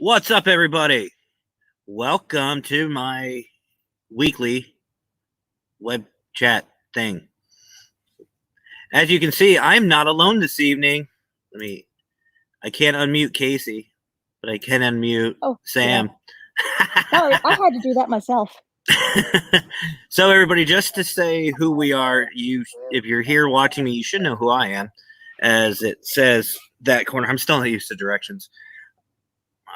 What's up, everybody? Welcome to my weekly web chat thing. As you can see, I'm not alone this evening. I can't unmute Casey, but I can unmute Sam. Yeah. Sorry, I had to do that myself. So, everybody, just to say who we are, if you're here watching me, you should know who I am, as it says that corner. I'm still not used to directions.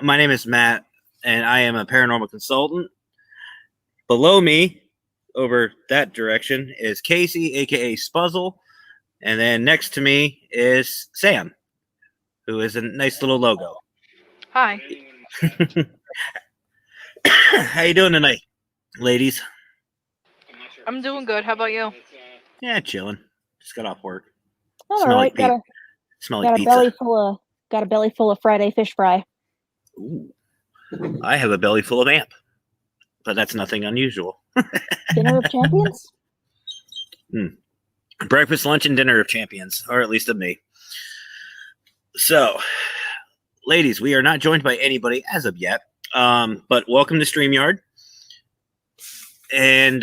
My name is Matt, and I am a paranormal consultant. Below me, over that direction, is Casey, aka Spuzzle, and then next to me is Sam, who is a nice little logo. Hi. How you doing tonight, ladies? I'm doing good. How about you? Yeah, chilling. Just got off work. All Smell right, like smell like pizza. Got a belly full of Friday fish fry. Ooh. I have a belly full of amp, but that's nothing unusual. Dinner of champions? Breakfast, lunch, and dinner of champions, or at least of me. So, ladies, we are not joined by anybody as of yet, but welcome to StreamYard. And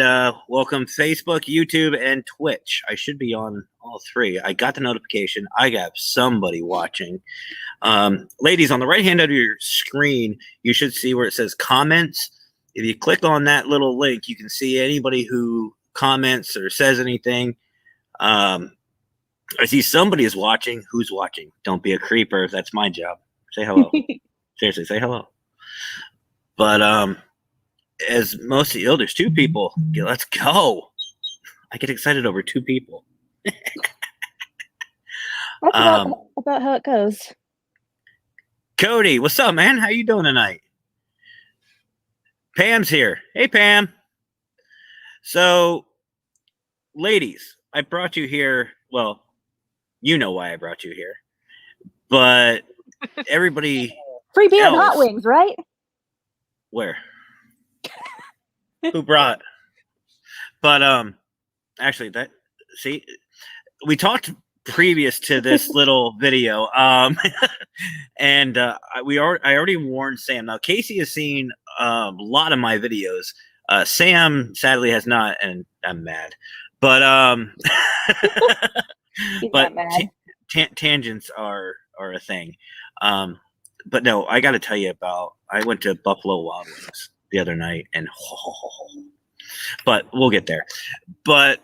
welcome Facebook, YouTube, and Twitch. I should be on all three. I got the notification. I got somebody watching. Ladies, on the right hand of your screen, you should see where it says comments. If you click on that little link, you can see anybody who comments or says anything. I see somebody is watching. Who's watching? Don't be a creeper. That's my job. Say hello. Seriously, say hello. But as most of you, there's two people. Let's go. I get excited over two people. That's about how it goes. Cody, what's up, man? How you doing tonight? Pam's here. Hey, Pam. So, ladies, I brought you here. Well, you know why I brought you here. But everybody Free beer and hot wings, right? Where? Who brought? But actually, we talked previous to this little video, and I already warned Sam. Now Casey has seen a lot of my videos. Sam sadly has not, and I'm mad. But but tangents are a thing. But no, I got to tell you about. I went to Buffalo Wild Wings the other night, and but we'll get there. But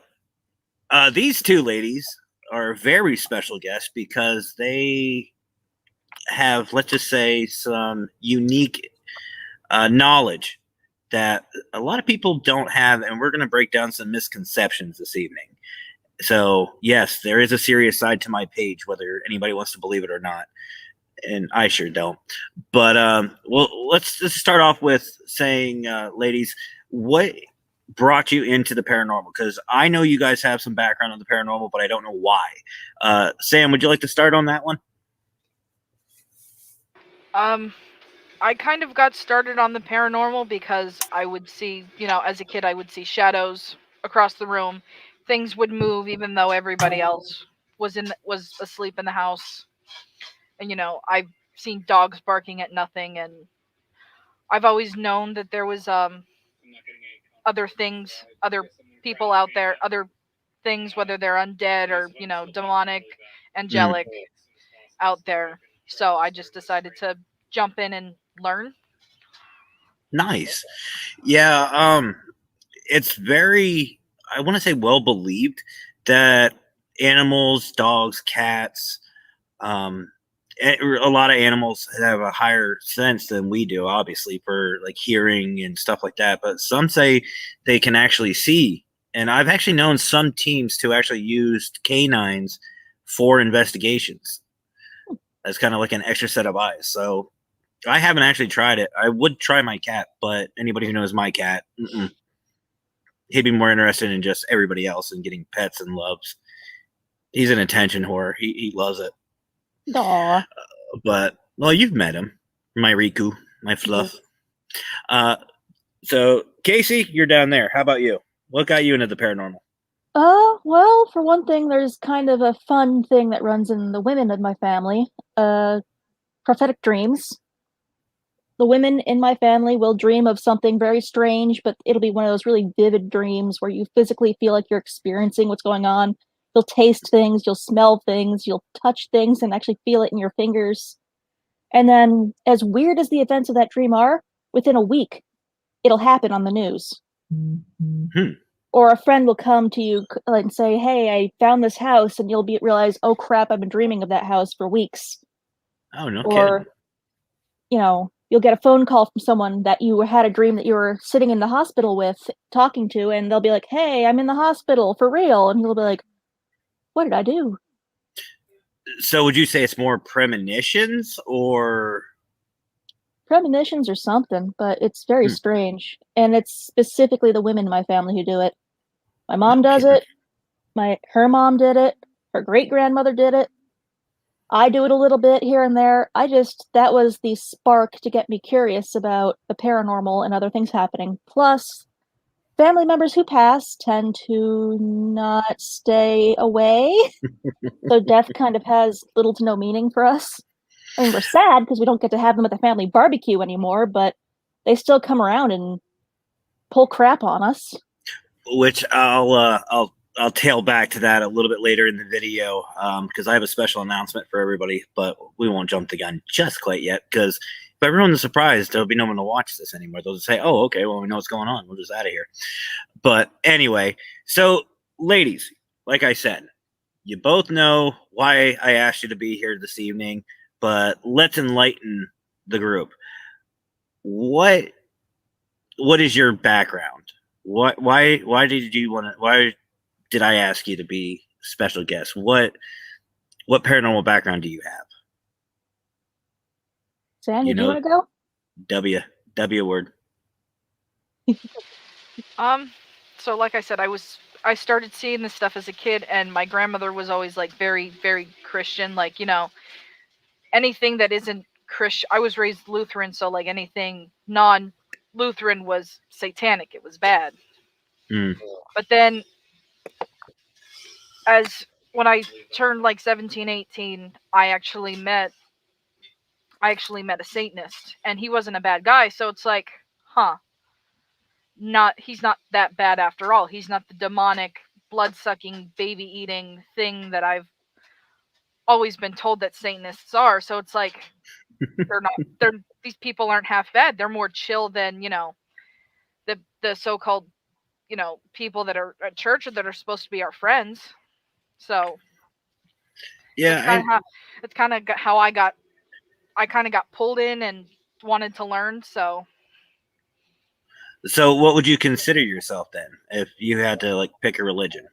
these two ladies are very special guests because they have, let's just say, some unique knowledge that a lot of people don't have, and we're going to break down some misconceptions this evening. So, yes, there is a serious side to my page, whether anybody wants to believe it or not. And I sure don't. But let's just start off with saying, ladies, what brought you into the paranormal? Because I know you guys have some background on the paranormal, but I don't know why. Sam, would you like to start on that one? I kind of got started on the paranormal because I would see, as a kid, I would see shadows across the room. Things would move even though everybody else was asleep in the house. And I've seen dogs barking at nothing, and I've always known that there was other things, other people out there, other things, whether they're undead or demonic, angelic, out there. So I just decided to jump in and learn. Nice. Yeah, it's very, I want to say, well believed that animals, dogs, cats, a lot of animals have a higher sense than we do, obviously, for like hearing and stuff like that. But some say they can actually see. And I've actually known some teams to actually use canines for investigations as kind of like an extra set of eyes. So I haven't actually tried it. I would try my cat, but anybody who knows my cat, he'd be more interested in just everybody else and getting pets and loves. He's an attention whore. He loves it. Aww. But, well, you've met him. My Riku, my fluff. So, Casey, you're down there. How about you? What got you into the paranormal? Well, for one thing, there's kind of a fun thing that runs in the women of my family. Prophetic dreams. the women in my family will dream of something very strange, but it'll be one of those really vivid dreams where you physically feel like you're experiencing what's going on. You'll taste things, you'll smell things, you'll touch things and actually feel it in your fingers. And then, as weird as the events of that dream are, within a week, it'll happen on the news. Hmm. Or a friend will come to you and say, "Hey, I found this house," and you'll realize, "Oh crap, I've been dreaming of that house for weeks." Oh, no Or, kidding. you'll get a phone call from someone that you had a dream that you were sitting in the hospital with, talking to, and they'll be like, "Hey, I'm in the hospital for real," and you'll be like, "What did I do?" So would you say it's more premonitions or? Premonitions or something, but it's very strange, and it's specifically the women in my family who do it. My mom does kidding. it. Her mom did it. Her great grandmother did it. I do it a little bit here and there. That was the spark to get me curious about the paranormal and other things happening. Plus, family members who pass tend to not stay away. So death kind of has little to no meaning for us. I mean, we're sad because we don't get to have them at the family barbecue anymore, but they still come around and pull crap on us. Which I'll tail back to that a little bit later in the video because I have a special announcement for everybody, but we won't jump the gun just quite yet because if everyone's surprised, there'll be no one to watch this anymore. They'll just say, "Oh, okay, well we know what's going on. We're just out of here." But anyway, so ladies, like I said, you both know why I asked you to be here this evening, but let's enlighten the group. What is your background? Why did you want to? Why did I ask you to be special guest? What paranormal background do you have? Sam, You do you know, want to go? W word. So like I said, I started seeing this stuff as a kid, and my grandmother was always like very, very Christian. Like, anything that isn't Christian. I was raised Lutheran, so like anything non-Lutheran was satanic. It was bad. Mm. But then, as when I turned like 17, 18, I actually met a Satanist, and he wasn't a bad guy. So it's like, huh, he's not that bad after all. He's not the demonic, blood-sucking, baby-eating thing that I've always been told that Satanists are. So it's like, these people aren't half bad. They're more chill than, the so-called, people that are at church or that are supposed to be our friends. So Yeah, it's kind of how I kind of got pulled in and wanted to learn. So what would you consider yourself then, if you had to like pick a religion?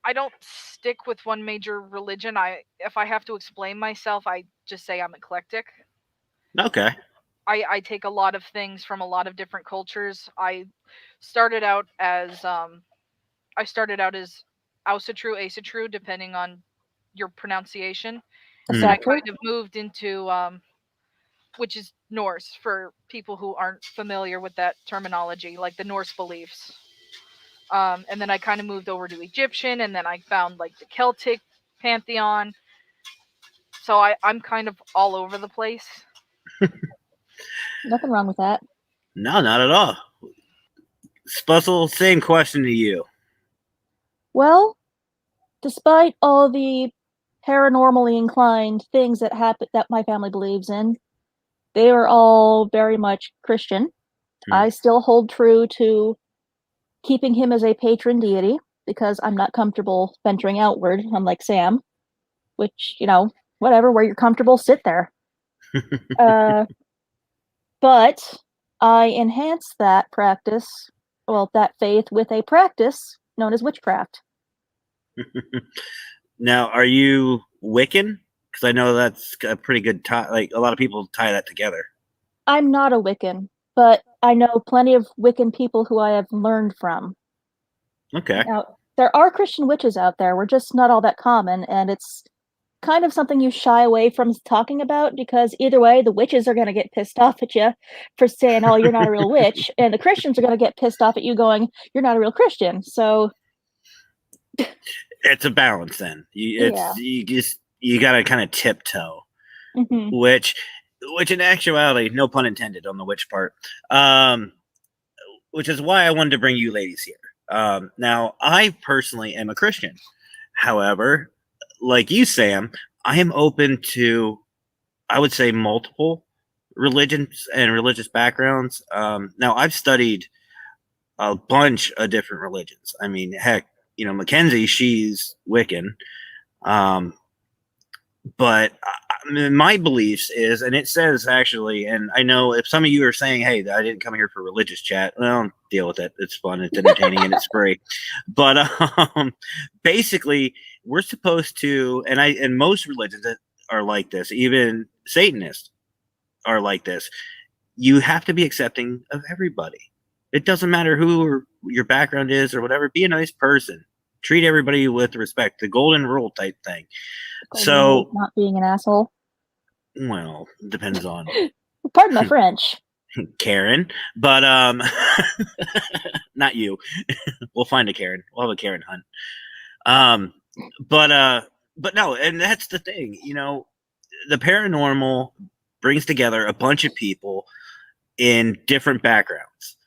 I don't stick with one major religion. If I have to explain myself, I just say I'm eclectic. Okay. I take a lot of things from a lot of different cultures. I started out as Ausatru, Asatru, depending on your pronunciation. And then I Exactly. kind of moved into which is Norse for people who aren't familiar with that terminology, like the Norse beliefs. And then I kind of moved over to Egyptian, and then I found like the Celtic pantheon. So I'm kind of all over the place. Nothing wrong with that. No, not at all. Spuzzle, same question to you. Well, despite all the paranormally inclined things that happen that my family believes in, they are all very much Christian. I still hold true to keeping him as a patron deity because I'm not comfortable venturing outward, unlike Sam, which, whatever, where you're comfortable, sit there. But I enhance that faith with a practice known as witchcraft. Now, are you Wiccan? Because I know that's a pretty good tie. Like a lot of people tie that together. I'm not a Wiccan, but I know plenty of Wiccan people who I have learned from. Okay. Now, there are Christian witches out there. We're just not all that common, and it's kind of something you shy away from talking about because either way, the witches are going to get pissed off at you for saying, "Oh, you're not a real witch," and the Christians are going to get pissed off at you going, "You're not a real Christian." So It's a balance then. yeah. You got to kind of tiptoe, Mm-hmm. which which in actuality, no pun intended on the witch part, which is why I wanted to bring you ladies here. Now, I personally am a Christian. However, like you, Sam, I am open to, I would say, multiple religions and religious backgrounds. Now, I've studied a bunch of different religions. I mean, heck, Mackenzie, she's Wiccan. Um, but my beliefs is, and it says actually, and I know if some of you are saying, hey, I didn't come here for religious chat, well, deal with it. It's fun, it's entertaining, and it's free. But basically, we're supposed to, and most religions are like this, even Satanists are like this. You have to be accepting of everybody. It doesn't matter who or your background is or whatever. Be a nice person. Treat everybody with respect. The golden rule type thing. So, not being an asshole. Well, depends on Pardon my French. Karen, but not you. We'll find a Karen. We'll have a Karen hunt. But no, and that's the thing. The paranormal brings together a bunch of people in different backgrounds,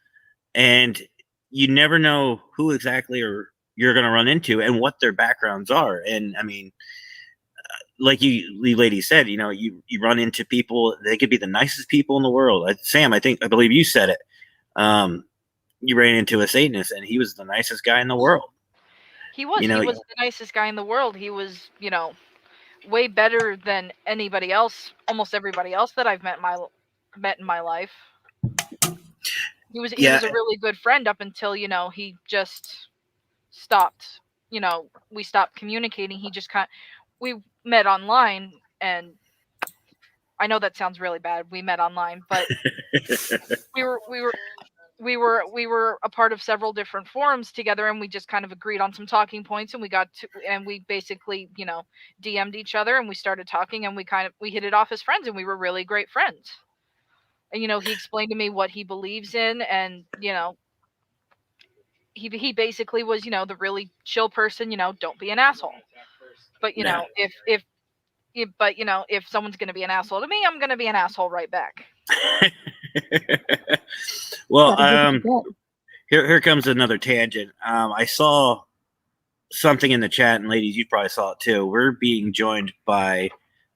and you never know who exactly you're going to run into and what their backgrounds are. And I mean, like you lady said, you run into people, they could be the nicest people in the world. Sam, I believe you said it. You ran into a Satanist and he was the nicest guy in the world. He was the nicest guy in the world. He was, way better than anybody else, almost everybody else that I've met in my life. He was a really good friend up until, he just stopped, we stopped communicating. He just we met online, and I know that sounds really bad. We met online, but we were a part of several different forums together, and we just kind of agreed on some talking points, and we basically, DM'd each other, and we started talking, and we hit it off as friends, and we were really great friends. And he explained to me what he believes in, and he basically was, the really chill person, don't be an asshole. But if someone's going to be an asshole to me, I'm going to be an asshole right back. Well, here comes another tangent. I saw something in the chat, and ladies, you probably saw it too. We're being joined by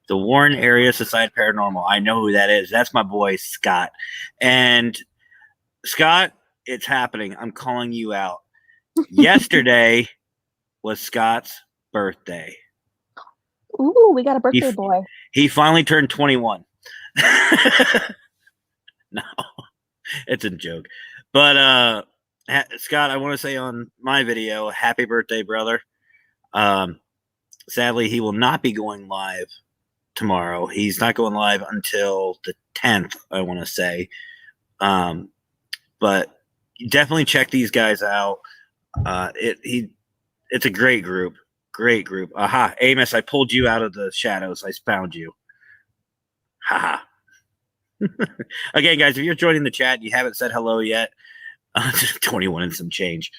the Warren Area Society Paranormal. I know who that is. That's my boy, Scott. And Scott, it's happening. I'm calling you out. Yesterday was Scott's birthday. Ooh, we got a birthday boy. He finally turned 21. No, it's a joke. But Scott, I want to say on my video, happy birthday, brother. Sadly, he will not be going live tomorrow. He's not going live until the 10th, I want to say. But definitely check these guys out. It's a great group. Great group. Aha, Amos, I pulled you out of the shadows. I found you. Haha. Again, guys, if you're joining the chat and you haven't said hello yet, 21 and some change.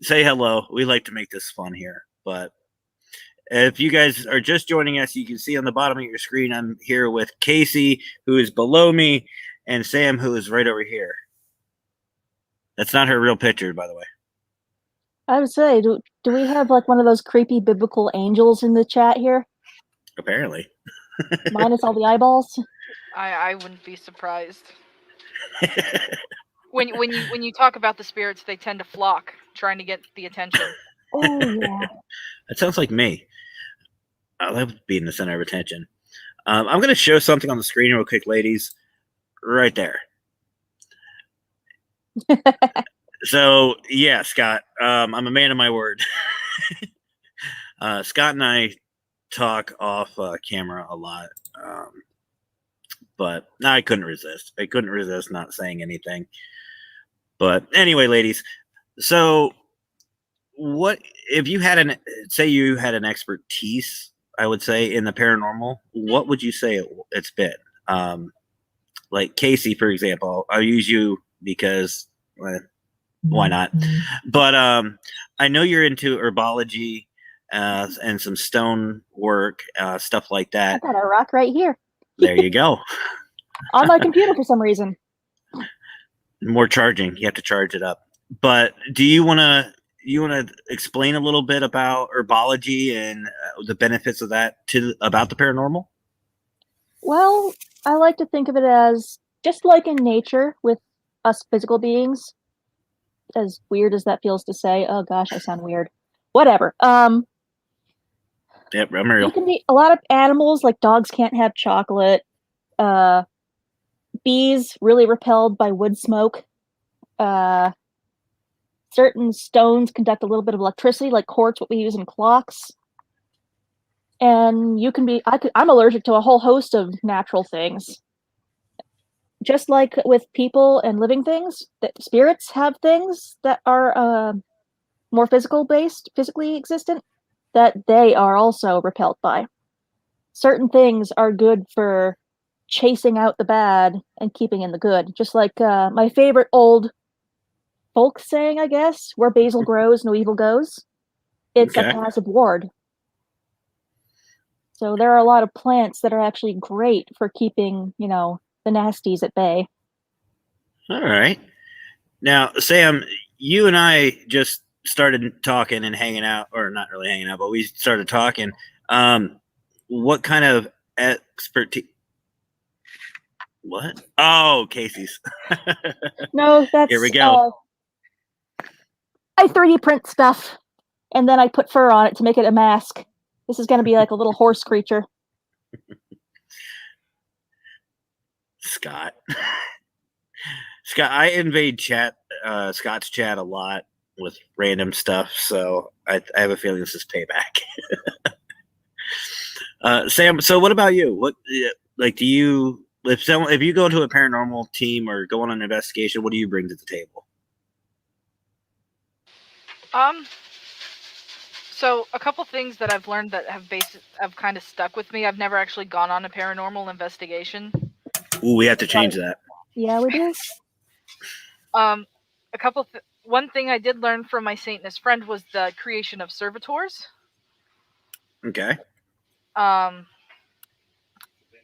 Say hello. We like to make this fun here. But if you guys are just joining us, you can see on the bottom of your screen, I'm here with Casey, who is below me, and Sam, who is right over here. That's not her real picture, by the way. I would say, do we have like one of those creepy biblical angels in the chat here? Apparently. Minus all the eyeballs? I wouldn't be surprised. When you talk about the spirits, they tend to flock, trying to get the attention. Oh, yeah. That sounds like me. I love being the center of attention. I'm going to show something on the screen real quick, ladies. Right there. So, yeah, Scott, I'm a man of my word. Scott and I talk off camera a lot. But I couldn't resist. I couldn't resist not saying anything. But anyway, ladies, so what if you had say you had an expertise, I would say, in the paranormal, what would you say it's been? Like Casey, for example, I'll use you because why not? But I know you're into herbology. and some stone work, stuff like I that. got a rock right here There you go. on my computer for some reason. More charging. You have to charge it up. But do you want to explain a little bit about herbology and the benefits of that about the paranormal? Well, I like to think of it as just like in nature with us physical beings, as weird as that feels to say. Oh gosh, I sound weird. Whatever. Yep, I'm You real. can be a lot of animals, like dogs can't have chocolate. Uh, bees really repelled by wood smoke. Uh, certain stones conduct a little bit of electricity, like quartz, what we use in clocks. And you can be, I'm allergic to a whole host of natural things. Just like with people and living things, that spirits have things that are more physically existent, that they are also repelled by. Certain things are good for chasing out the bad and keeping in the good. Just like my favorite old folk saying, I guess, where basil grows, no evil goes. It's a Okay. passive ward. So there are a lot of plants that are actually great for keeping, the nasties at bay. All right. Now, Sam, you and I just started talking and hanging out, or not really hanging out, but we started talking. What kind of expertise? What? Oh, Casey's. No, Here we that's go. I 3D print stuff and then I put fur on it to make it a mask. This is going to be like a little horse creature. Scott. Scott, I invade Scott's chat a lot with random stuff, so I have a feeling this is payback. Sam, so what about you? What like do you if you go to a paranormal team or go on an investigation, what do you bring to the table? Um, so a couple things that I've learned that have kind of stuck with me. I've never actually gone on a paranormal investigation. Ooh, we have to change that. Yeah, we do. Um, one thing I did learn from my Satanist friend was the creation of servitors. Okay. Um,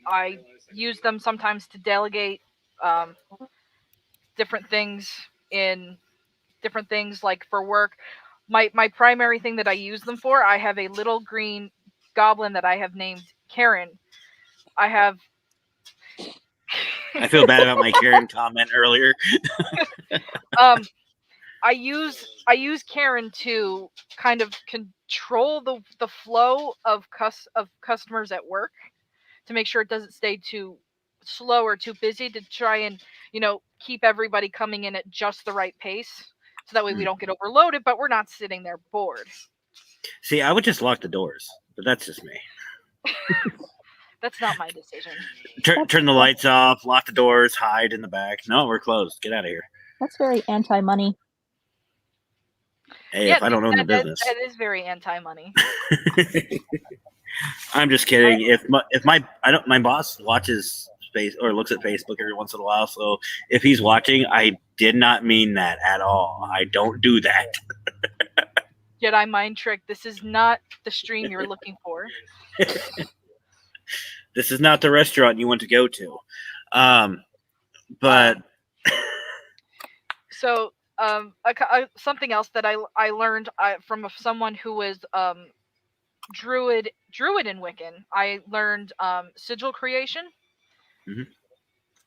I use them sometimes to delegate um, different things in different things like for work. My primary thing that I use them for, I have a little green goblin that I have named Karen. I have I feel bad about my Karen comment earlier. um I use Karen to kind of control the flow of customers at work to make sure it doesn't stay too slow or too busy, to try and keep everybody coming in at just the right pace, so that way we don't get overloaded, but we're not sitting there bored. See, I would just lock the doors, but that's just me. That's not my decision. Turn the lights off, lock the doors, hide in the back. No, we're closed. Get out of here. That's very anti-money. Hey, Yeah, if I don't own the that, business. that is very anti-money. I'm just kidding. My boss watches space or looks at Facebook every once in a while, so if he's watching, I did not mean that at all. I don't do that. Jedi mind trick. This is not the stream you're looking for. This is not the restaurant you want to go to. But so something else that I learned from someone who was druid in Wiccan. I learned sigil creation, Mhm.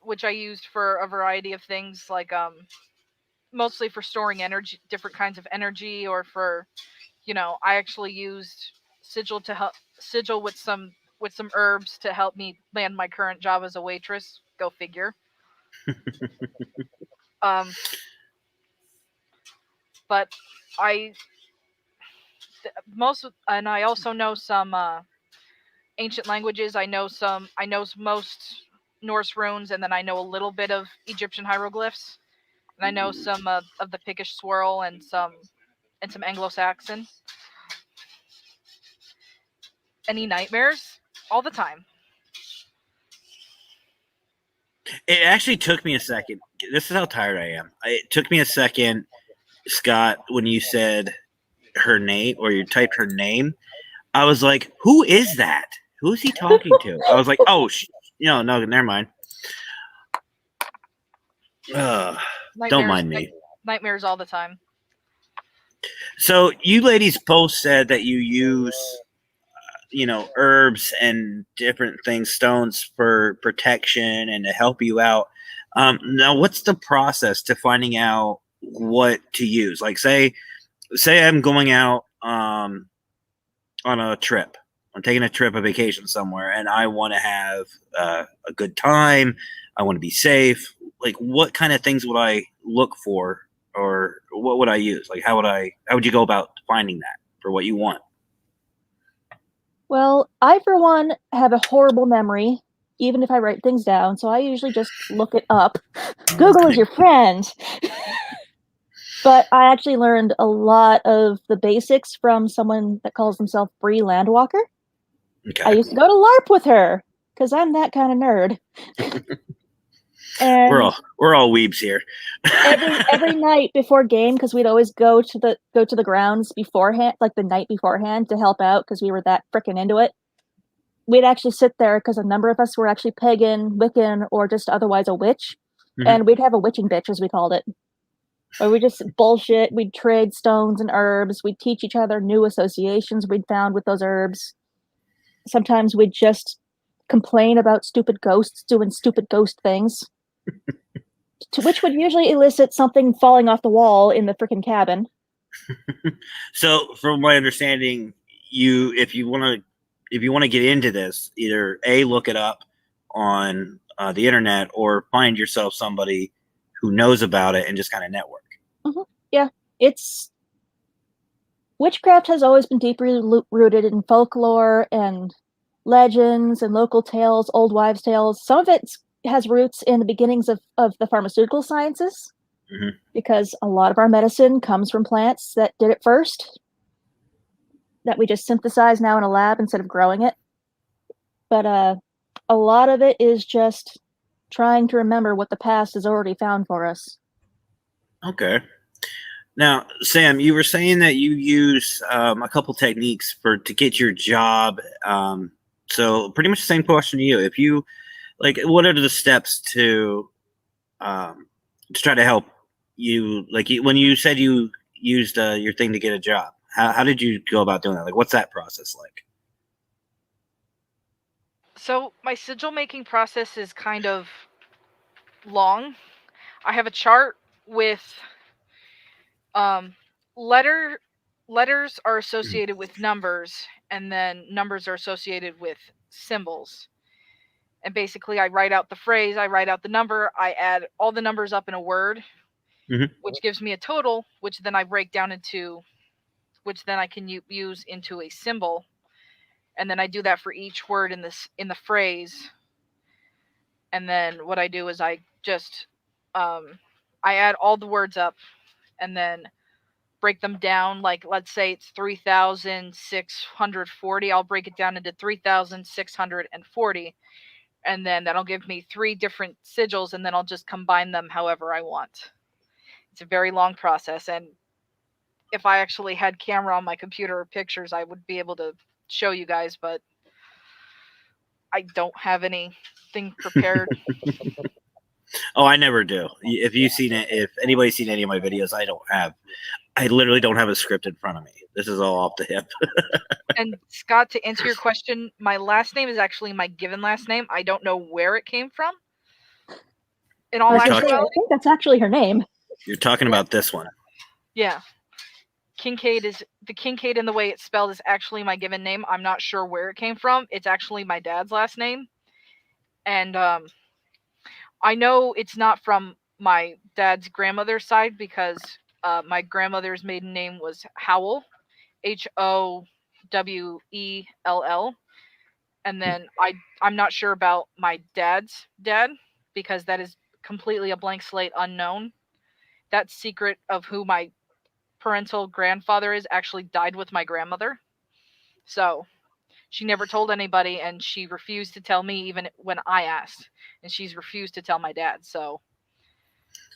which I used for a variety of things, like mostly for storing energy, different kinds of energy, or for I actually used sigil to help sigil with some herbs to help me land my current job as a waitress. Go figure. um, but I and I also know some ancient languages. I know most Norse runes, and then I know a little bit of Egyptian hieroglyphs, and I know some of the Pictish swirl and some Anglo-Saxon. Any nightmares? All the time. it actually took me a second. This is how tired I am. It took me a second, Scott, when you said her name or you typed her name, I was like, who is that? Who's he talking to? I was like, oh, no, never mind. Don't mind me. Nightmares all the time. So you ladies both said that you use, herbs and different things, stones for protection and to help you out. Now, what's the process to finding out what to use? Like, say I'm going out on a trip. I'm taking a trip, a vacation somewhere, and I want to have a good time. I want to be safe. Like, what kind of things would I look for, or what would I use? Like, how would you go about finding that for what you want? Well, I, for one, have a horrible memory, even if I write things down, so I usually just look it up. Google is your friend. But I actually learned a lot of the basics from someone that calls himself Bree Landwalker. Okay. I used to go to LARP with her because I'm that kind of nerd. And we're all weebs here. every night before game, because we'd always go to the grounds beforehand, like the night beforehand, to help out because we were that freaking into it. We'd actually sit there because a number of us were actually pagan, Wiccan, or just otherwise a witch, and we'd have a witching bitch, as we called it. Or we just bullshit. We'd trade stones and herbs. We'd teach each other new associations we'd found with those herbs. Sometimes we'd just complain about stupid ghosts doing stupid ghost things, to which would usually elicit something falling off the wall in the freaking cabin. So, from my understanding, if you want to get into this, either look it up on the internet or find yourself somebody who knows about it and just kind of network. Yeah, witchcraft has always been deeply rooted in folklore and legends and local tales, old wives' tales. Some of it has roots in the beginnings of the pharmaceutical sciences, because a lot of our medicine comes from plants that did it first, that we just synthesize now in a lab instead of growing it. But a lot of it is just trying to remember what the past has already found for us. Okay. Now, Sam, you were saying that you use a couple techniques to get your job. So pretty much the same question to you. If you what are the steps to try to help you? Like when you said you used your thing to get a job, how did you go about doing that? Like, what's that process like? So my sigil making process is kind of long. I have a chart with letters are associated with numbers, and then numbers are associated with symbols. And basically, I write out the phrase, I write out the number, I add all the numbers up in a word, which gives me a total, which then I break down into, which then I can use into a symbol. And then I do that for each word in the phrase. And then what I do is I just I add all the words up and then break them down. Like, let's say it's 3,640. I'll break it down into 3,640. And then that'll give me 3 different sigils, and then I'll just combine them however I want. It's a very long process, and if I actually had camera on my computer or pictures, I would be able to show you guys, but I don't have anything prepared. Oh, I never do. If anybody's seen any of my videos, I literally don't have a script in front of me. This is all off the hip. And Scott, to answer your question, my last name is actually my given last name. I don't know where it came from. In all actuality, I think that's actually her name. You're talking about this one. Yeah. Kincaid is the Kincaid, in the way it's spelled, is actually my given name. I'm not sure where it came from. It's actually my dad's last name. And I know it's not from my dad's grandmother's side, because my grandmother's maiden name was Howell, Howell. And then I'm not sure about my dad's dad, because that is completely a blank slate, unknown. That secret of who my parental grandfather is actually died with my grandmother. So she never told anybody, and she refused to tell me even when I asked. And she's refused to tell my dad. So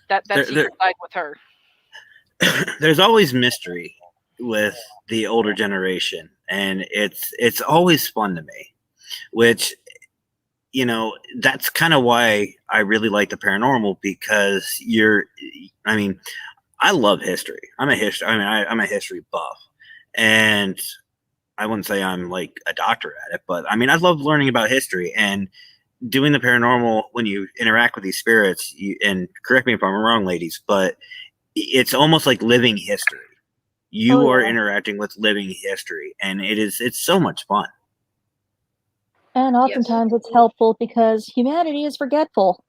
that secret died with her. There's always mystery with the older generation, and it's always fun to me. Which, you know, that's kind of why I really like the paranormal, because I mean, I love history. I'm a history buff, and I wouldn't say I'm like a doctor at it, but I mean, I love learning about history and doing the paranormal. When you interact with these spirits, and correct me if I'm wrong, ladies, but it's almost like living history. You are interacting with living history, and it's so much fun. And oftentimes it's helpful because humanity is forgetful.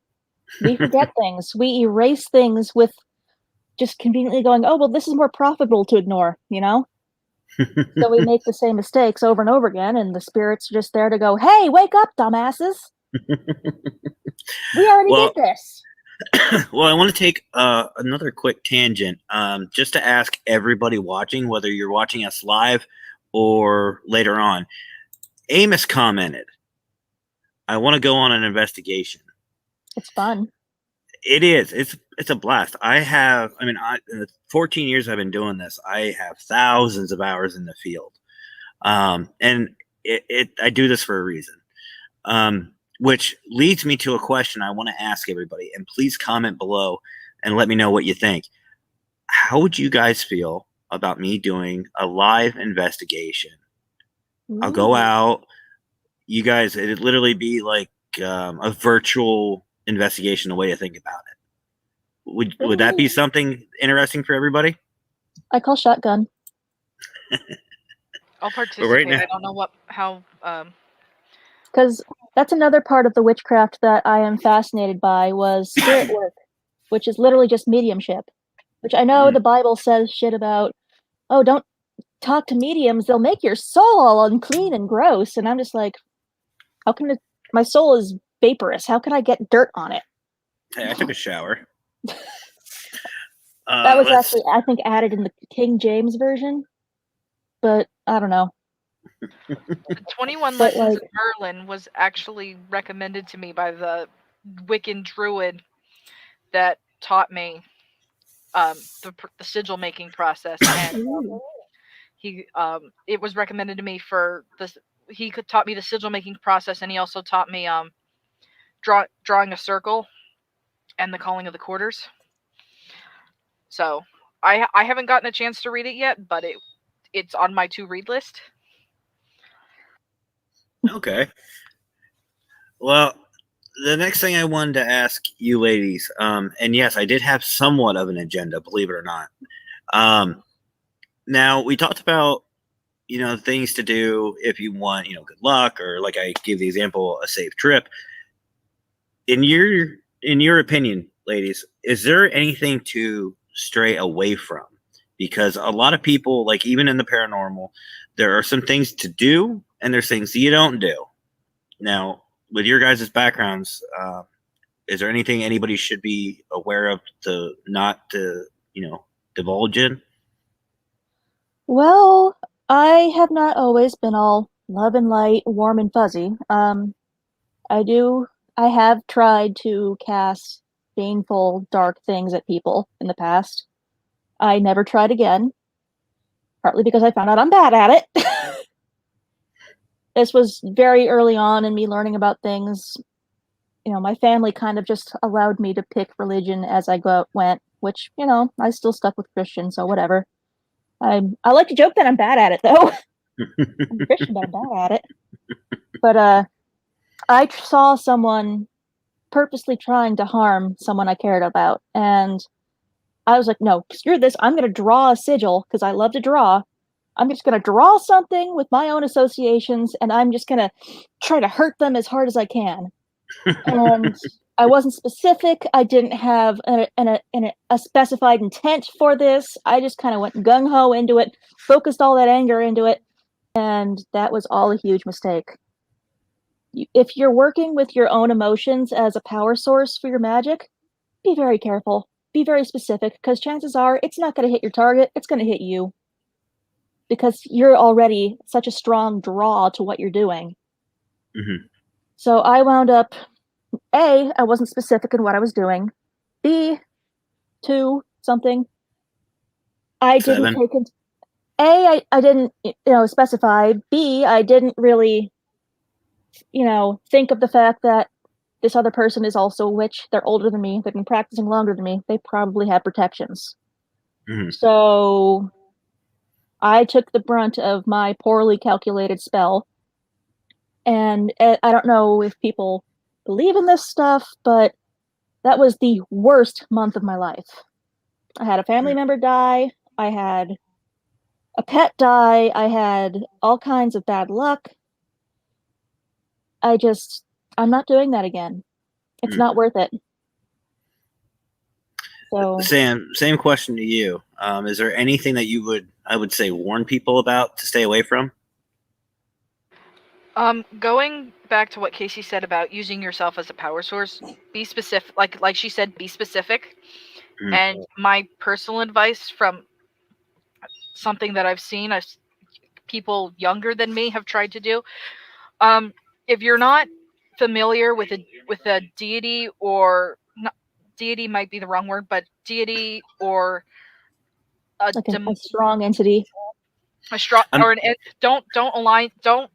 We forget things. We erase things with just conveniently going, oh, well, this is more profitable to ignore, you know? So we make the same mistakes over and over again, and the spirits are just there to go, hey, wake up, dumbasses. We already did this. Well, I want to take another quick tangent, just to ask everybody watching, whether you're watching us live or later on. Amos commented, I want to go on an investigation. It's fun. It is. It's a blast. In the 14 years I've been doing this, I have thousands of hours in the field. And I do this for a reason. Which leads me to a question I want to ask everybody, and please comment below and let me know what you think. How would you guys feel about me doing a live investigation? Ooh. I'll go out. You guys, it'd literally be like a virtual investigation, the way to think about it. Would that be something interesting for everybody? I call shotgun. I'll participate. I don't know how. Because that's another part of the witchcraft that I am fascinated by, was spirit work, which is literally just mediumship. Which I know the Bible says shit about, oh, don't talk to mediums, they'll make your soul all unclean and gross. And I'm just like, how can my soul is vaporous, how can I get dirt on it? Hey, I took a shower. That was actually, I think, added in the King James version, but I don't know. The 21 Lessons of Merlin was actually recommended to me by the Wiccan druid that taught me the sigil making process, and it was recommended to me for this. He taught me the sigil making process, and he also taught me drawing a circle and the calling of the quarters. So I haven't gotten a chance to read it yet, but it's on my to read list. Okay. Well, the next thing I wanted to ask you ladies, and yes, I did have somewhat of an agenda, believe it or not. Now, we talked about, things to do if you want, good luck, or like I gave the example, a safe trip. In your opinion, ladies, is there anything to stray away from? Because a lot of people, like even in the paranormal, there are some things to do and there's things you don't do. Now, with your guys' backgrounds, is there anything anybody should be aware of to not to, divulge in? Well, I have not always been all love and light, warm and fuzzy. I have tried to cast baneful, dark things at people in the past. I never tried again, partly because I found out I'm bad at it. This was very early on in me learning about things. My family kind of just allowed me to pick religion as I went, which, I still stuck with Christian, so whatever. I like to joke that I'm bad at it, though. I'm Christian, but I'm bad at it. But I saw someone purposely trying to harm someone I cared about, and I was like, no, screw this. I'm going to draw a sigil, because I love to draw. I'm just going to draw something with my own associations, and I'm just going to try to hurt them as hard as I can. And I wasn't specific. I didn't have a specified intent for this. I just kind of went gung-ho into it, focused all that anger into it, and that was all a huge mistake. If you're working with your own emotions as a power source for your magic, be very careful. Be very specific, because chances are it's not going to hit your target, it's going to hit you. Because you're already such a strong draw to what you're doing. Mm-hmm. So I wound up, A, I wasn't specific in what I was doing. B, 2, something. I didn't take it. I didn't, specify. B, I didn't really, think of the fact that this other person is also a witch. They're older than me. They've been practicing longer than me. They probably have protections. Mhm. So I took the brunt of my poorly calculated spell. And I don't know if people believe in this stuff, but that was the worst month of my life. I had a family member die. I had a pet die. I had all kinds of bad luck. I'm not doing that again. It's not worth it. So, Sam, same question to you. Is there anything that I would say, warn people about to stay away from? Going back to what Casey said about using yourself as a power source, be specific. Like she said, be specific. Mm. And my personal advice from something that I've seen, people younger than me have tried to do. If you're not familiar with a deity, or not, deity might be the wrong word, but deity or a like a strong entity. a strong or an don't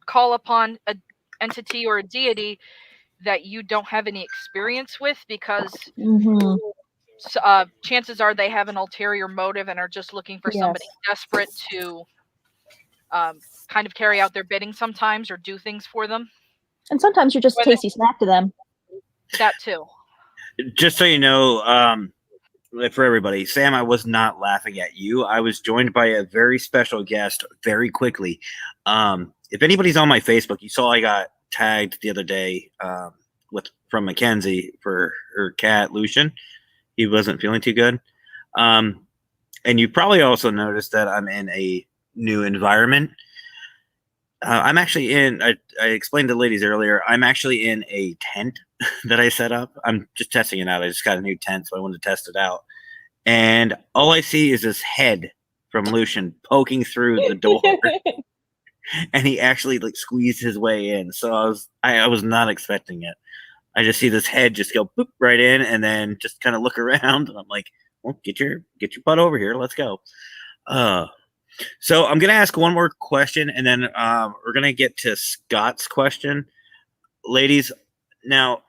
call upon a entity or a deity that you don't have any experience with, because Mm-hmm. chances are they have an ulterior motive and are just looking for somebody desperate to kind of carry out their bidding sometimes, or do things for them. And sometimes you're just a tasty snack to them. That too. Just so you know, for everybody, Sam, I was not laughing at you. I was joined by a very special guest very quickly. If anybody's on my Facebook, you saw I got tagged the other day from Mackenzie for her cat, Lucian. He wasn't feeling too good. And you probably also noticed that I'm in a new environment. I'm actually I explained to the ladies earlier, I'm actually in a tent that I set up. I'm just testing it out. I just got a new tent, so I wanted to test it out. And all I see is this head from Lucian poking through the door. And he actually squeezed his way in. So I was not expecting it. I just see this head just go boop right in, and then just kind of look around, and I'm like, well, get your butt over here. Let's go. So I'm going to ask one more question, and then we're going to get to Scott's question. Ladies, now,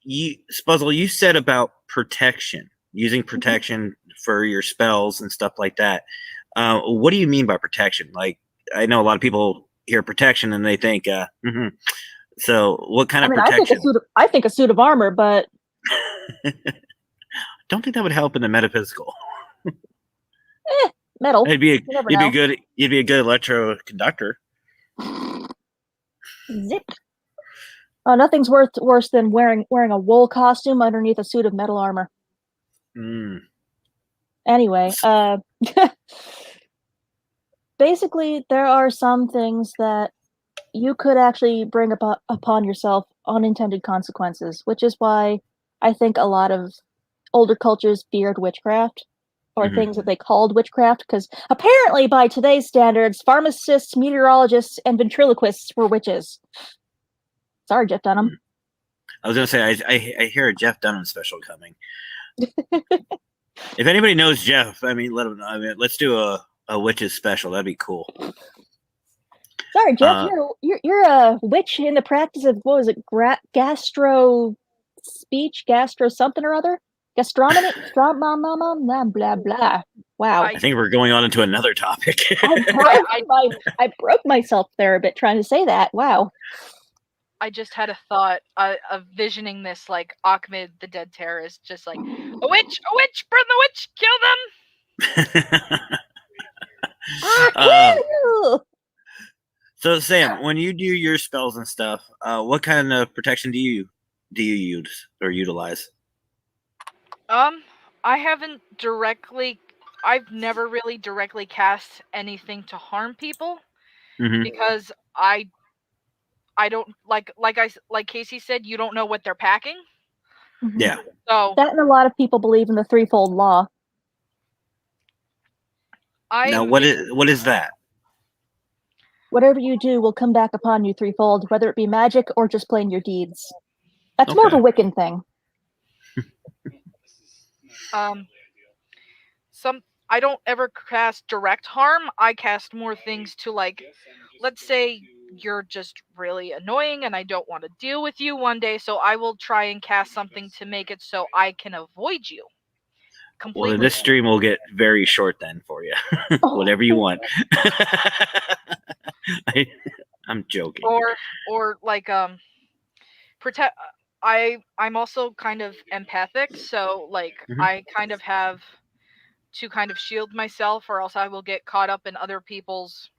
Spuzzle, you said about protection, using protection for your spells and stuff like that. What do you mean by protection? Like, I know a lot of people hear protection and they think, so what kind of protection? I think a suit of armor, but don't think that would help in the metaphysical. Metal. You'd be a good electro conductor. Zip. Oh, nothing's worse than wearing a wool costume underneath a suit of metal armor. Anyway, basically, there are some things that you could actually bring upon yourself unintended consequences, which is why I think a lot of older cultures feared witchcraft, or things that they called witchcraft, because apparently by today's standards, pharmacists, meteorologists, and ventriloquists were witches. Sorry, Jeff Dunham. I was going to say, I hear a Jeff Dunham special coming. If anybody knows Jeff, let him know. Let's do a witches special. That'd be cool. Sorry, Jeff. You're a witch in the practice of, what was it? Gastro something or other. Gastronomy, blah blah. Wow. I think we're going on into another topic. I broke myself there a bit trying to say that. Wow. I just had a thought of visioning this like Ahmed the Dead Terrorist, just like, a witch, burn the witch, kill them. So Sam, when you do your spells and stuff, what kind of protection do you use or utilize? I've never really directly cast anything to harm people, because I don't like Casey said, you don't know what they're packing. Yeah. So that, and a lot of people believe in the threefold law. Now, what is that? Whatever you do will come back upon you threefold, whether it be magic or just plain your deeds. That's more of a Wiccan thing. I don't ever cast direct harm. I cast more things to, like, let's say you're just really annoying and I don't want to deal with you one day, so I will try and cast something to make it so I can avoid you Well, then completely. this stream will get very short then for you. Whatever you want. I'm joking. Or like protect. I'm also kind of empathic, so like Mhm. I kind of have to kind of shield myself, or else I will get caught up in other people's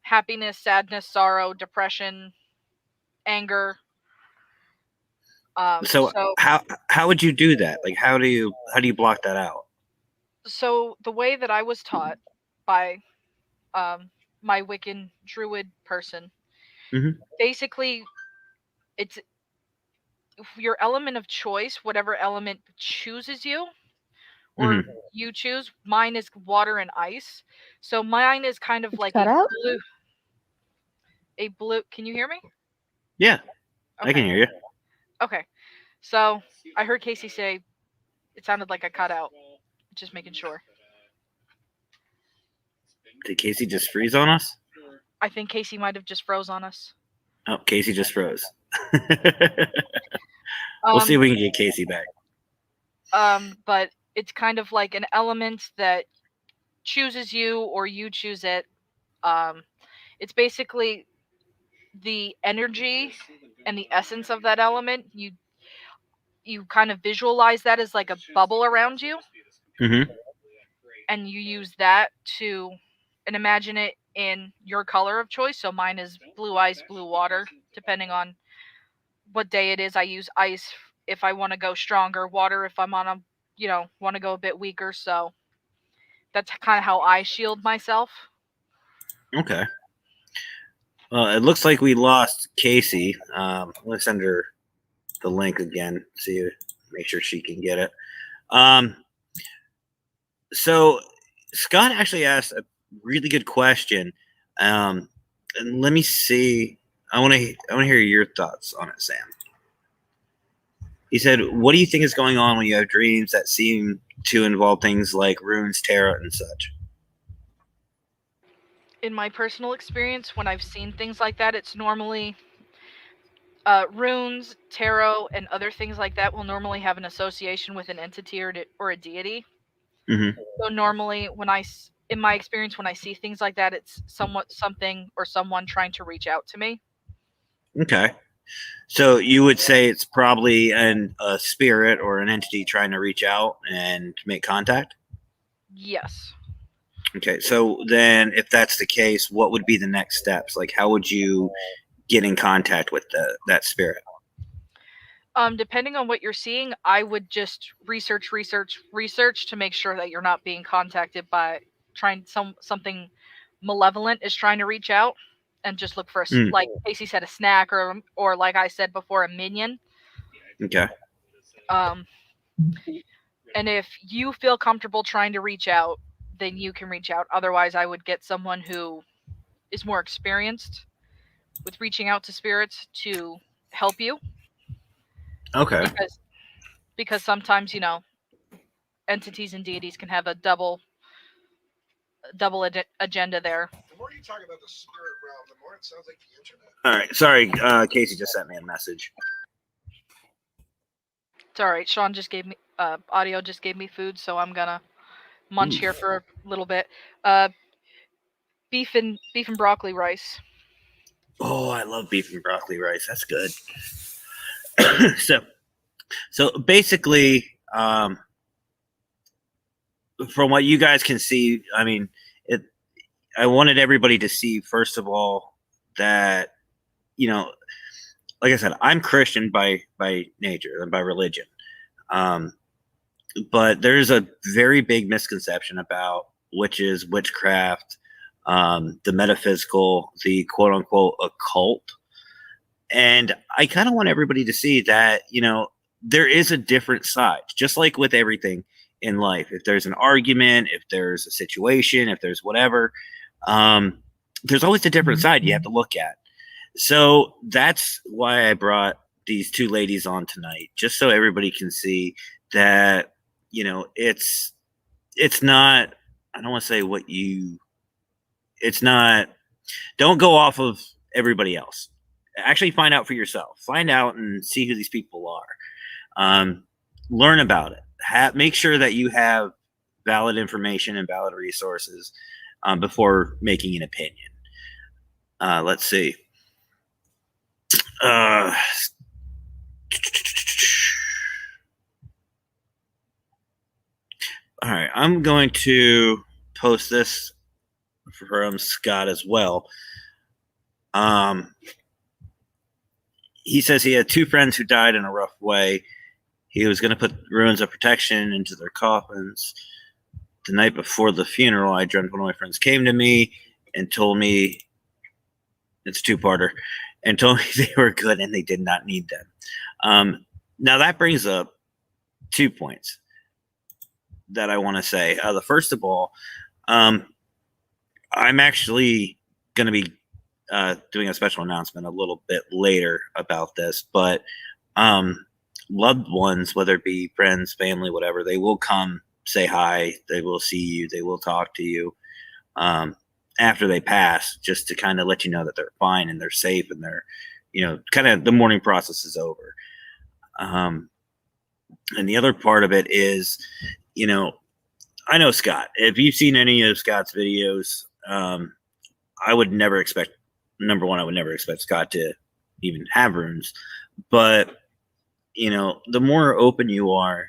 happiness, sadness, sorrow, depression, anger. So So how would you do that? Like how do you block that out? so the way that I was taught by um, my Wiccan druid person, Mhm. basically, it's your element of choice, whatever element chooses you, or Mhm. you choose. Mine is water and ice, so mine is kind of Did you like cut out? blue. A blue. Can you hear me? Yeah, I can Okay. hear you. Okay. So I heard Casey say it sounded like I cut out. Just making sure. Did Casey just freeze on us? I think Casey might have just froze on us. Oh, Casey just froze. We'll see if Um, we can get Casey back. but it's kind of like an element that chooses you or you choose it. Um, it's basically the energy and the essence of that element. You kind of visualize that as like a bubble around you, Mhm. and you use that to and imagine it in your color of choice. So mine is blue ice, blue water, depending on what day it is. I use ice if I want to go stronger, water if I'm on a, want to go a bit weaker. So that's kind of how I shield myself. Okay. It looks like we lost Casey. Let's send her the link again. See, make sure she can get it. So Scott actually asked a really good question. And let me see. I want to hear your thoughts on it, Sam. He said, "What do you think is going on when you have dreams that seem to involve things like runes, tarot, and such?" In my personal experience, when I've seen things like that, it's normally runes, tarot, and other things like that will normally have an association with an entity or a deity. Mm-hmm. So normally, in my experience, when I see things like that, it's somewhat something or someone trying to reach out to me. Okay. So you would say it's probably a spirit or an entity trying to reach out and make contact? Yes. Okay. So then if that's the case, what would be the next steps? Like how would you get in contact with that spirit? Depending on what you're seeing, I would just research to make sure that you're not being contacted by something malevolent is trying to reach out, and just look for Mm, like Casey said, a snack, or like I said before, a minion. okay. Um, and if you feel comfortable trying to reach out, then you can reach out. Otherwise, I would get someone who is more experienced with reaching out to spirits to help you, Okay. because sometimes entities and deities can have a double agenda there. The more you talk about the spirit realm, the more it sounds like the internet. All right. Sorry. Casey just sent me a message. It's all right. Sean just gave me audio just gave me food, so I'm gonna munch here for a little bit. Beef and broccoli rice. Oh, I love beef and broccoli rice. That's good. so basically, from what you guys can see, I mean, I wanted everybody to see first of all that like I said, I'm Christian by nature and by religion, but there's a very big misconception about witches, witchcraft, the metaphysical, the quote unquote occult. And I kind of want everybody to see that, there is a different side, just like with everything in life. If there's an argument, if there's a situation, if there's whatever, there's always a different side you have to look at. So that's why I brought these two ladies on tonight, just so everybody can see that, it's it's not. I don't want to say what you. It's not. Don't go off of everybody else. Actually, find out for yourself. Find out and see who these people are. Learn about it. Make sure that you have valid information and valid resources before making an opinion. Let's see. All right, I'm going to post this from Scott as well. He says he had 2 friends who died in a rough way. He was going to put runes of protection into their coffins. The night before the funeral, I dreamt one of my friends came to me and told me, it's a 2-parter, and told me they were good and they did not need them. Now that brings up 2 points that I want to say. The first of all, I'm actually going to be doing a special announcement a little bit later about this, but loved ones, whether it be friends, family, whatever, they will come say hi, they will see you, they will talk to you after they pass, just to kind of let you know that they're fine and they're safe and they're, kind of the mourning process is over. And the other part of it is, I know Scott. If you've seen any of Scott's videos, I would never expect, number one, I would never expect Scott to even have runes. But, the more open you are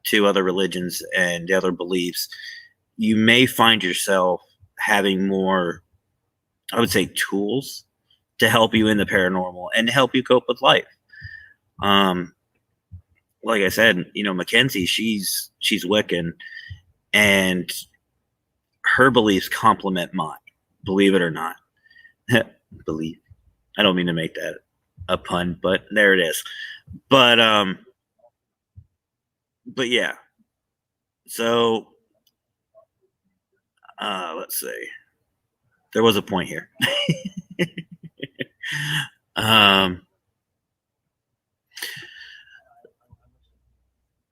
to other religions and other beliefs, you may find yourself having more, I would say, tools to help you in the paranormal and to help you cope with life. Like I said, Mackenzie, she's Wiccan, and her beliefs complement mine, believe it or not. Believe. I don't mean to make that a pun, but there it is. But yeah. So let's see. There was a point here.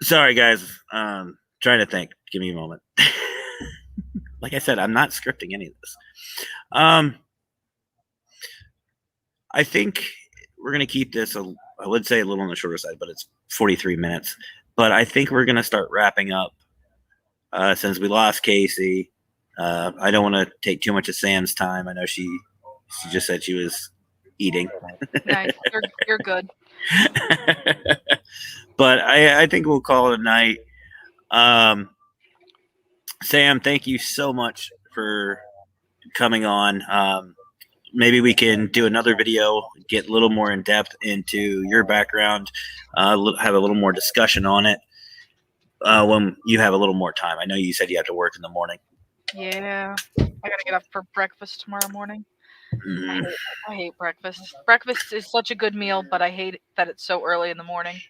Sorry guys. Trying to think. Give me a moment. Like I said, I'm not scripting any of this. I think we're going to keep this, I would say a little on the shorter side, but it's 43 minutes. But I think we're going to start wrapping up since we lost Casey. I don't want to take too much of Sam's time. I know she just said she was eating. Nice. You're good. But I think we'll call it a night. Sam, thank you so much for coming on. Maybe we can do another video, get a little more in depth into your background, have a little more discussion on it when you have a little more time. I know you said you have to work in the morning. Yeah, I gotta get up for breakfast tomorrow morning. I hate breakfast. Breakfast is such a good meal, but I hate that it's so early in the morning.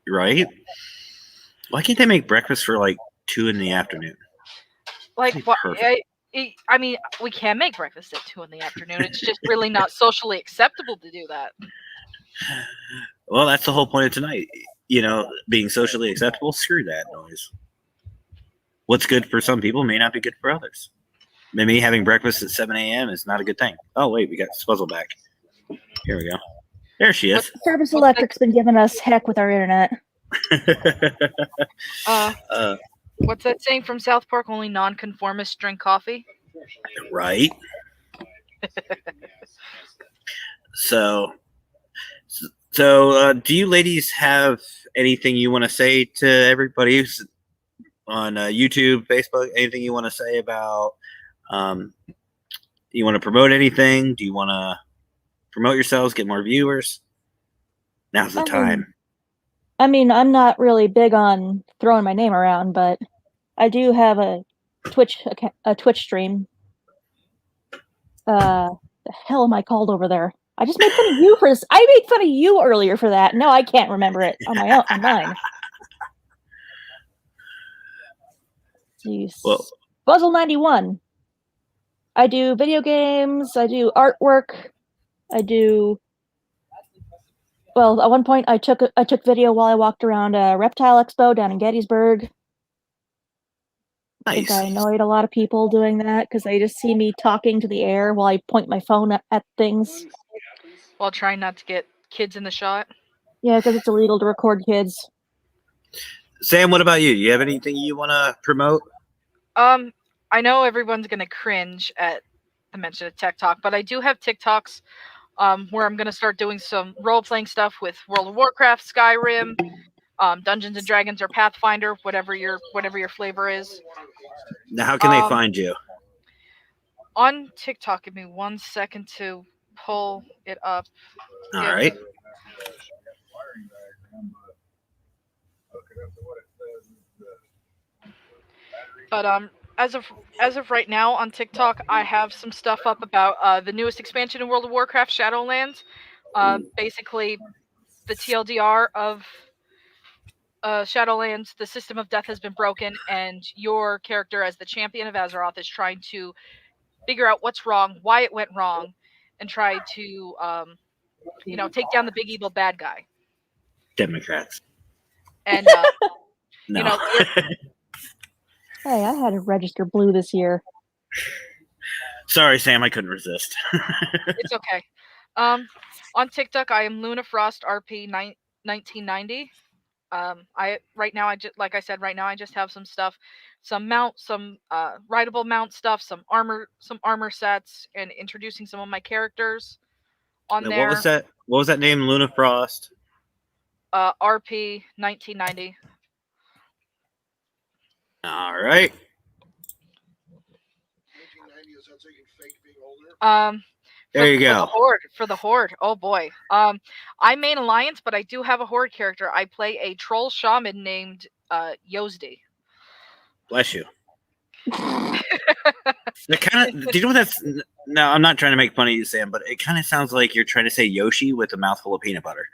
Right? Why can't they make breakfast for like 2 in the afternoon? Like what? I mean, we can make breakfast at 2 in the afternoon. It's just really not socially acceptable to do that. Well, that's the whole point of tonight. Being socially acceptable. Screw that noise. What's good for some people may not be good for others. Maybe having breakfast at 7 a.m. is not a good thing. Oh, wait, we got Spuzzle back. Here we go. There she is. Service Electric's been giving us heck with our internet. What's that saying from South Park? Only nonconformists drink coffee? Right. So, do you ladies have anything you want to say to everybody who's on YouTube, Facebook? Anything you want to say about? You want to promote anything? Do you want to promote yourselves, get more viewers? Now's the time. I mean, I'm not really big on throwing my name around, but I do have a Twitch stream. The hell am I called over there? I just made fun of you for this. I made fun of you earlier for that. No, I can't remember it on my own. On mine. Jeez. Well, Buzzle91. I do video games. I do artwork. Well, at one point I took video while I walked around a reptile expo down in Gettysburg. think Nice. I annoyed a lot of people doing that because they just see me talking to the air while I point my phone at things. While trying not to get kids in the shot. Yeah, because it's illegal to record kids. Sam, what about you? You have anything you want to promote? I know everyone's gonna cringe at the mention of Tech Talk, but I do have TikToks where I'm gonna start doing some role playing stuff with World of Warcraft, Skyrim, Dungeons and Dragons, or Pathfinder, whatever your flavor is. Now, how can they find you? On TikTok, give me 1 second to pull it up. All right. But as of right now on TikTok, I have some stuff up about the newest expansion in World of Warcraft, Shadowlands. Basically, the TLDR of Shadowlands, the system of death has been broken, and your character, as the champion of Azeroth, is trying to figure out what's wrong, why it went wrong, and try to, take down the big evil bad guy. Democrats. And No. Hey, I had to register blue this year. Sorry, Sam, I couldn't resist. It's okay. On TikTok, I am Luna Frost RP 1990. Right now I just have some stuff, some rideable mount stuff, some armor sets, and introducing some of my characters on Now, there. What was that name? Luna Frost. RP 1990. All right. 1990, is that so you can fake being older? There you go. For the Horde. Oh boy. I main Alliance, but I do have a Horde character. I play a troll shaman named Yozdi. Bless you. Do you know what that's? No, I'm not trying to make fun of you, Sam, but it kind of sounds like you're trying to say Yoshi with a mouthful of peanut butter.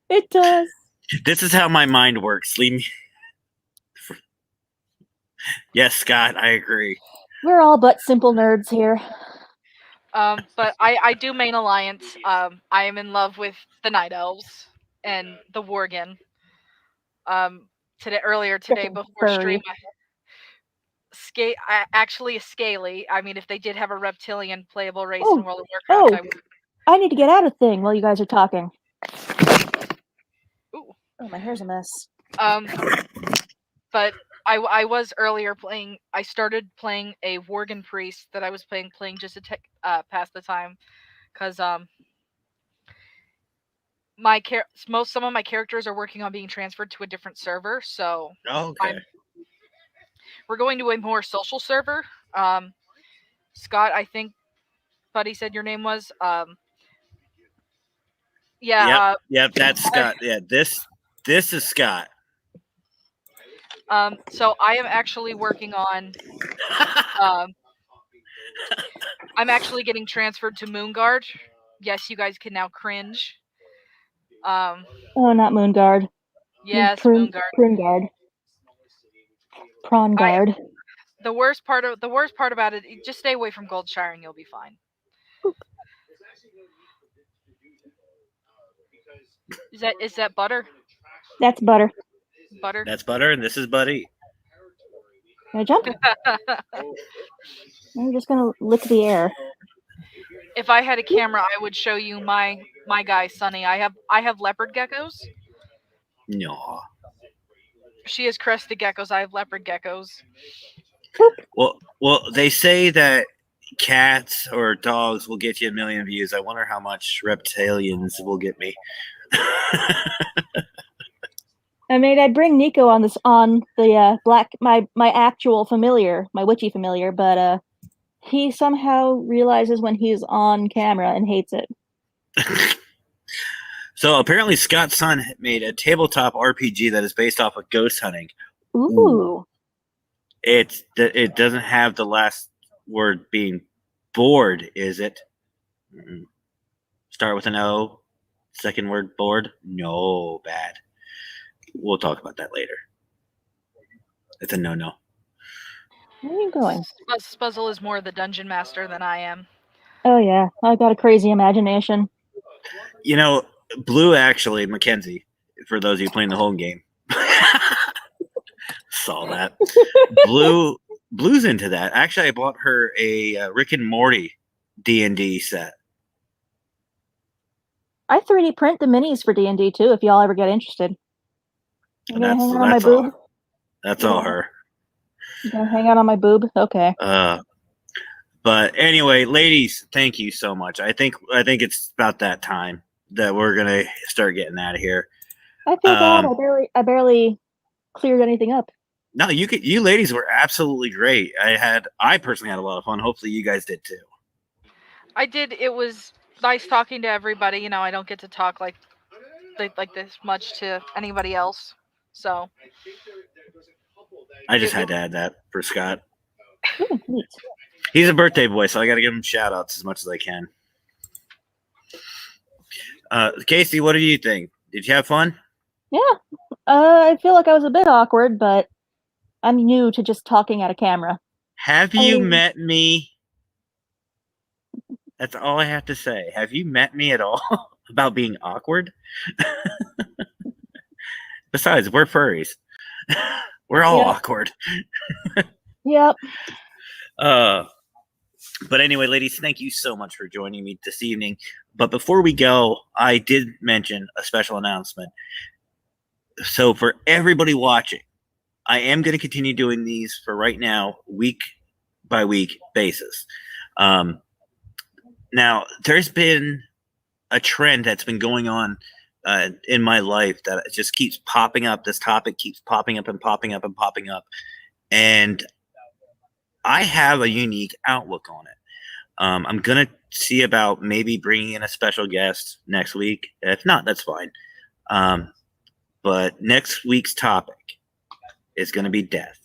It does. This is how my mind works. Leave me. Yes, Scott, I agree. We're all but simple nerds here. But I do main Alliance. I am in love with the Night Elves and the Worgen. Earlier today Frickin' before furry. stream, actually a scaly. I mean, if they did have a reptilian playable race in World of Warcraft, I would. I need to get out of thing while you guys are talking. Ooh. Oh, my hair's a mess. But I was earlier playing. I started playing a Worgen priest that I was playing just to pass the time, because some of my characters are working on being transferred to a different server. So okay. We're going to a more social server. Scott, I think, Buddy said your name was. Yeah. Yep. That's Scott. Yeah. This is Scott. So I am actually working on. I'm actually getting transferred to Moonguard. Yes, you guys can now cringe. Oh, not Moonguard. Yes, Moonguard. Pruneguard. Prawnguard. The worst part about it, just stay away from Goldshire and you'll be fine. Is that butter? That's butter. Butter. That's butter, and this is Buddy. Can I jump? I'm just gonna lick the air. If I had a camera, I would show you my guy Sunny. I have leopard geckos. No. She has crested geckos. I have leopard geckos. Well, they say that cats or dogs will get you 1 million views. I wonder how much reptilians will get me. I mean, I'd bring Nico on the my actual familiar, my witchy familiar, but he somehow realizes when he's on camera and hates it. So apparently Scott's son made a tabletop RPG that is based off of ghost hunting. Ooh. It doesn't have the last word being bored, is it? Start with an O. Second word bored? No, bad. We'll talk about that later. It's a no-no. Where are you going? Spuzzle is more the dungeon master than I am. Oh yeah, I got a crazy imagination. You know, Blue actually, Mackenzie, for those of you playing the home game, saw that. Blue's into that. Actually, I bought her a Rick and Morty D&D set. I 3D print the minis for D&D too. If y'all ever get interested, you gonna hang out on my That's all. boob? That's all her. You gonna hang out on my boob? Okay. But anyway, ladies, thank you so much. I think it's about that time that we're gonna start getting out of here. I feel bad. I barely cleared anything up. No, you ladies were absolutely great. I personally had a lot of fun. Hopefully you guys did too. I did. It was nice talking to everybody. You know, I don't get to talk like this much to anybody else. So I just had to add that for Scott. Ooh, neat. He's a birthday boy, so I got to give him shout outs as much as I can. Casey, what do you think? Did you have fun? Yeah. I feel like I was a bit awkward, but I'm new to just talking at a camera. Have you met me? That's all I have to say. Have you met me at all about being awkward? Besides, we're furries. We're all awkward. Yep. But anyway, ladies, thank you so much for joining me this evening. But before we go, I did mention a special announcement. So for everybody watching, I am going to continue doing these for right now, week by week basis. Now, there's been a trend that's been going on in my life that just keeps popping up. This topic keeps popping up and popping up and popping up. And I have a unique outlook on it. I'm going to see about maybe bringing in a special guest next week. If not, that's fine. But next week's topic is going to be death.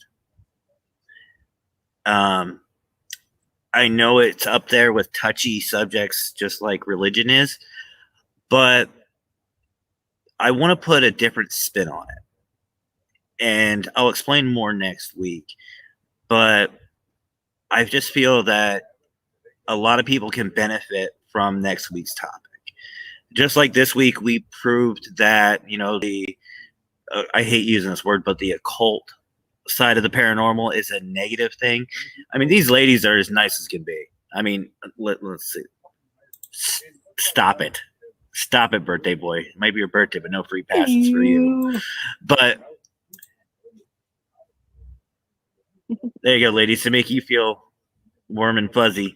I know it's up there with touchy subjects, just like religion is, but I want to put a different spin on it. And I'll explain more next week. But I just feel that a lot of people can benefit from next week's topic. Just like this week, we proved that, I hate using this word, but the occult side of the paranormal is a negative thing. I mean, these ladies are as nice as can be. I mean, let's see. Stop it. Stop it, birthday boy. It might be your birthday, but no free passes for you. But there you go, ladies. To make you feel warm and fuzzy,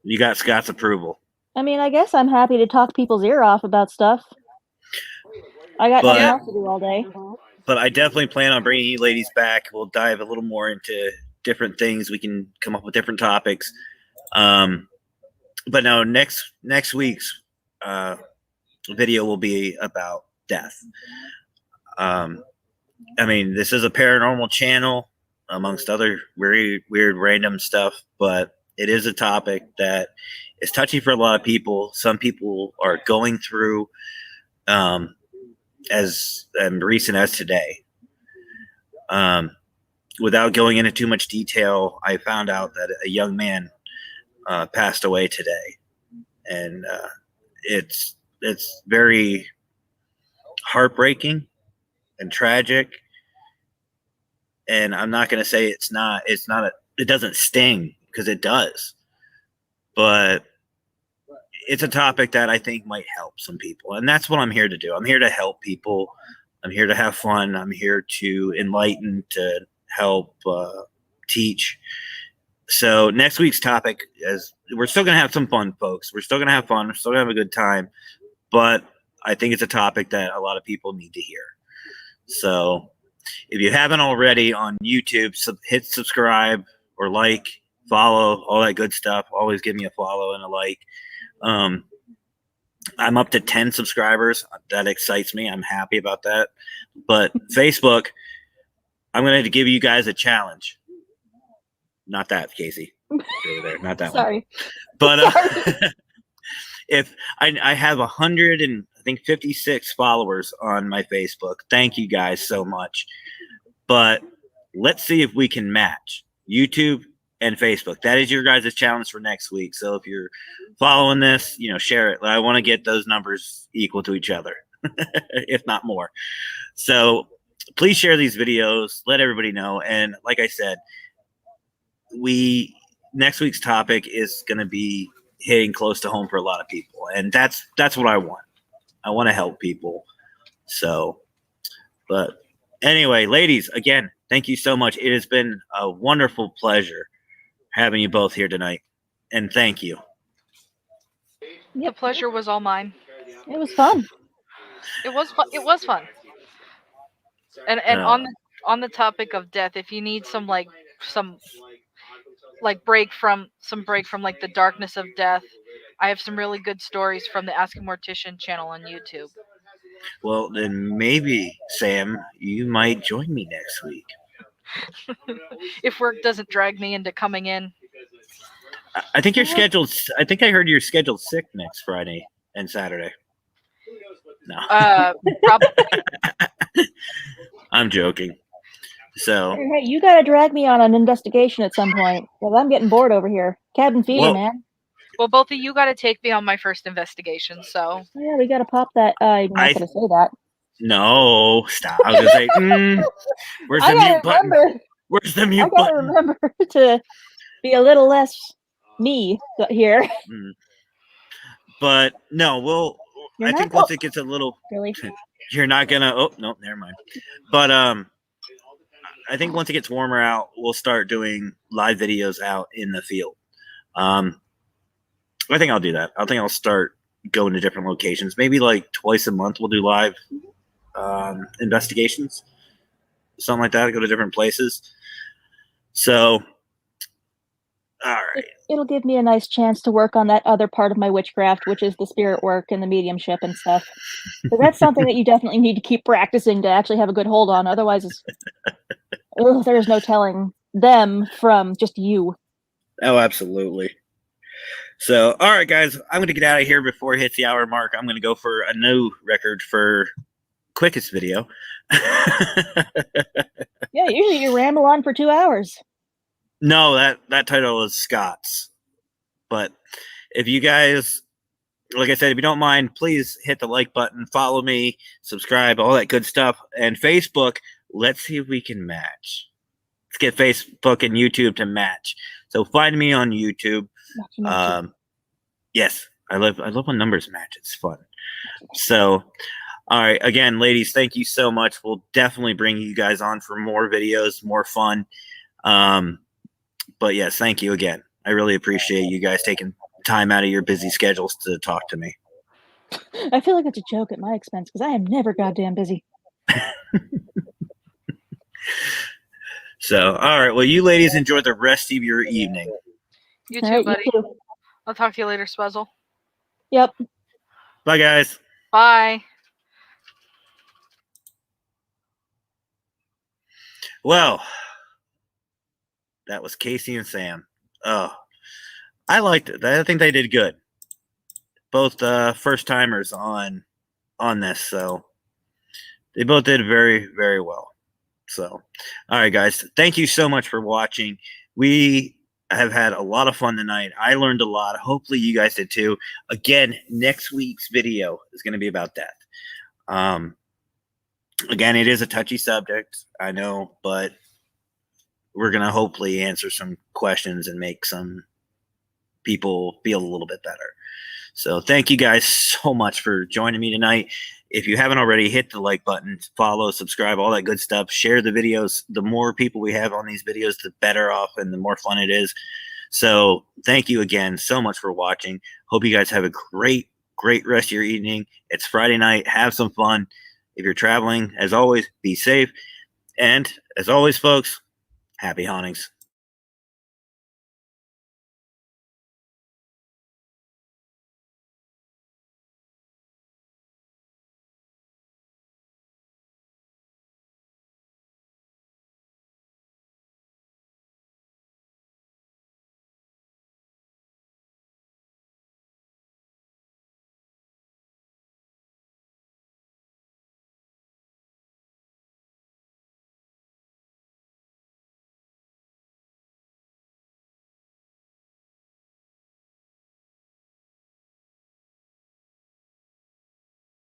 you got Scott's approval. I mean, I guess I'm happy to talk people's ear off about stuff. I got nothing else to do all day. But I definitely plan on bringing you ladies back. We'll dive a little more into different things. We can come up with different topics. But no, next week's video will be about death. I mean, this is a paranormal channel amongst other very weird, random stuff, but it is a topic that is touchy for a lot of people. Some people are going through as recent as today. Without going into too much detail, I found out that a young man passed away today, and it's very heartbreaking and tragic. And I'm not going to say it doesn't sting, because it does, but it's a topic that I think might help some people. And that's what I'm here to do. I'm here to help people. I'm here to have fun. I'm here to enlighten, to help teach. So next week's topic is, we're still going to have some fun, folks. We're still going to have fun. We're still going to have a good time. But I think it's a topic that a lot of people need to hear. So if you haven't already on YouTube, hit subscribe or like, follow, all that good stuff. Always give me a follow and a like. I'm up to 10 subscribers. That excites me. I'm happy about that. But Facebook, I'm going to give you guys a challenge. Not that, Casey. Over there. Not that Sorry. one. But if I have 156 followers on my Facebook. Thank you guys so much. But let's see if we can match YouTube and Facebook. That is your guys' challenge for next week. So if you're following this, share it. I want to get those numbers equal to each other, if not more. So please share these videos. Let everybody know. And like I said, next week's topic is going to be hitting close to home for a lot of people, and that's what I want. I want to help people. So, but anyway, ladies, again, thank you so much. It has been a wonderful pleasure having you both here tonight, and thank you. The pleasure was all mine. It was fun. It was fun. It was fun. And on the topic of death, if you need some break from like the darkness of death, I have some really good stories from the Ask a Mortician channel on YouTube. Well, then maybe, Sam, you might join me next week. If work doesn't drag me into coming in. I think you're scheduled. I think I heard you're scheduled sick next Friday and Saturday. No. Probably. I'm joking. So. Hey, you got to drag me on an investigation at some point because I'm getting bored over here. Cabin fever, man. Well, both of you got to take me on my first investigation. So. Yeah, we got to pop that. I'm not going to say that. No, stop. I was going to say, where's the mute button? Where's the mute button? I got to remember to be a little less me here. But no, I think once it gets a little. Really? You're not going to. Oh, no, never mind. But I think once it gets warmer out, we'll start doing live videos out in the field. I think I'll do that. I think I'll start going to different locations. Maybe like twice a month we'll do live investigations. Something like that. Go to different places. So, all right. It'll give me a nice chance to work on that other part of my witchcraft, which is the spirit work and the mediumship and stuff. So that's something that you definitely need to keep practicing to actually have a good hold on. Otherwise, there's no telling them from just you. Oh, absolutely. So, all right, guys, I'm going to get out of here before it hits the hour mark. I'm going to go for a new record for quickest video. Yeah, usually you ramble on for 2 hours. No, that title is Scott's. But if you guys, like I said, if you don't mind, please hit the like button, follow me, subscribe, all that good stuff. And Facebook, let's see if we can match. Let's get Facebook and YouTube to match. So find me on YouTube. Yes, I love when numbers match. It's fun. So, all right, again, ladies, thank you so much. We'll definitely bring you guys on for more videos, more fun. But yes, thank you again. I really appreciate you guys taking time out of your busy schedules to talk to me. I feel like it's a joke at my expense because I am never goddamn busy. So, all right. Well, you ladies enjoy the rest of your evening. You too, buddy. You too. I'll talk to you later, Spuzzle. Yep. Bye, guys. Bye. Well, that was Casey and Sam. Oh, I liked it. I think they did good. Both first timers on this, so they both did very, very well. So, all right, guys, thank you so much for watching. We have had a lot of fun tonight. I learned a lot. Hopefully, you guys did too. Again, next week's video is going to be about death. Again, it is a touchy subject, I know, but we're going to hopefully answer some questions and make some people feel a little bit better. So thank you guys so much for joining me tonight. If you haven't already, hit the like button, follow, subscribe, all that good stuff. Share the videos. The more people we have on these videos, the better off and the more fun it is. So thank you again so much for watching. Hope you guys have a great, great rest of your evening. It's Friday night. Have some fun. If you're traveling, as always, be safe. And as always, folks, happy hauntings.